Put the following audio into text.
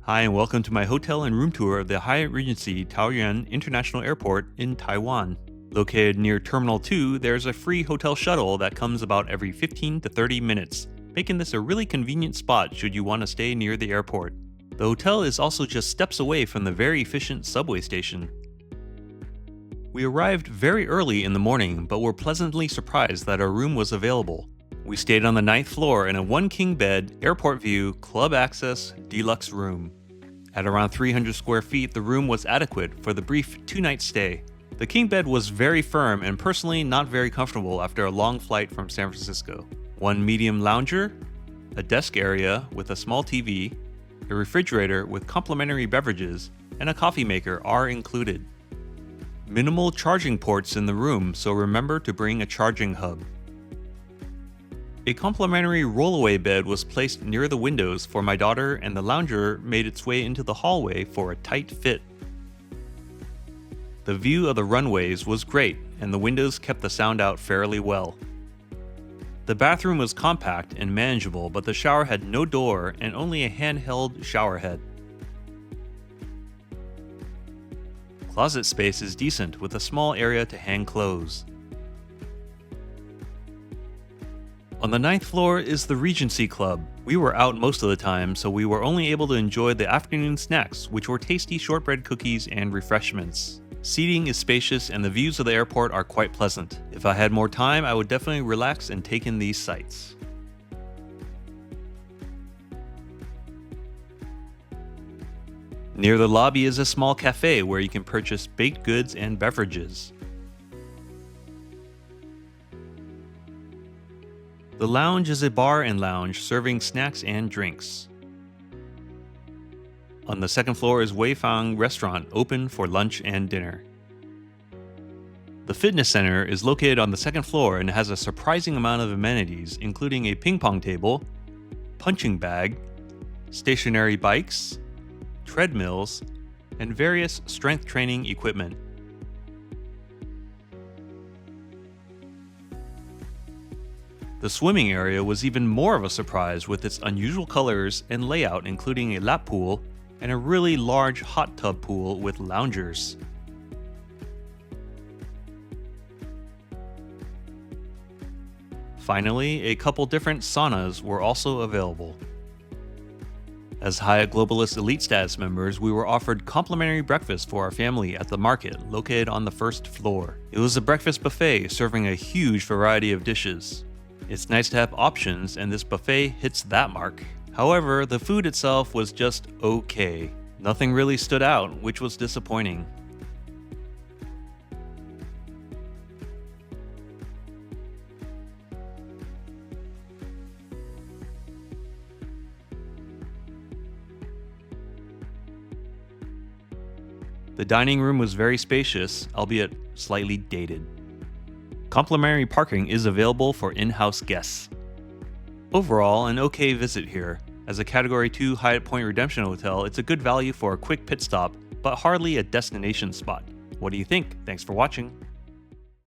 Hi, and welcome to my hotel and room tour of the Hyatt Regency Taoyuan International Airport in Taiwan. Located near Terminal 2, there's a free hotel shuttle that comes about every 15 to 30 minutes, making this a really convenient spot should you want to stay near the airport. The hotel is also just steps away from the very efficient subway station. We arrived very early in the morning, but were pleasantly surprised that our room was available. We stayed on the 9th floor in a 1-king bed, airport view, club access, deluxe room. At around 300 square feet, the room was adequate for the brief 2-night stay. The king bed was very firm and personally not very comfortable after a long flight from San Francisco. 1 medium lounger, a desk area with a small TV, a refrigerator with complimentary beverages, and a coffee maker are included. Minimal charging ports in the room, so remember to bring a charging hub. A complimentary rollaway bed was placed near the windows for my daughter, and the lounger made its way into the hallway for a tight fit. The view of the runways was great, and the windows kept the sound out fairly well. The bathroom was compact and manageable, but the shower had no door and only a handheld shower head. Closet space is decent with a small area to hang clothes. On the 9th floor is the Regency Club. We were out most of the time, so we were only able to enjoy the afternoon snacks, which were tasty shortbread cookies and refreshments. Seating is spacious and the views of the airport are quite pleasant. If I had more time, I would definitely relax and take in these sights. Near the lobby is a small cafe where you can purchase baked goods and beverages. The lounge is a bar and lounge serving snacks and drinks. On the 2nd floor is Weifang Restaurant, open for lunch and dinner. The fitness center is located on the 2nd floor and has a surprising amount of amenities, including a ping pong table, punching bag, stationary bikes, treadmills, and various strength training equipment. The swimming area was even more of a surprise with its unusual colors and layout, including a lap pool and a really large hot tub pool with loungers. Finally, a couple different saunas were also available. As Hyatt Globalist Elite Status members, we were offered complimentary breakfast for our family at the market located on the 1st floor. It was a breakfast buffet serving a huge variety of dishes. It's nice to have options, and this buffet hits that mark. However, the food itself was just okay. Nothing really stood out, which was disappointing. The dining room was very spacious, albeit slightly dated. Complimentary parking is available for in-house guests. Overall, an okay visit here. As a Category 2 Hyatt Point Redemption hotel, it's a good value for a quick pit stop, but hardly a destination spot. What do you think? Thanks for watching.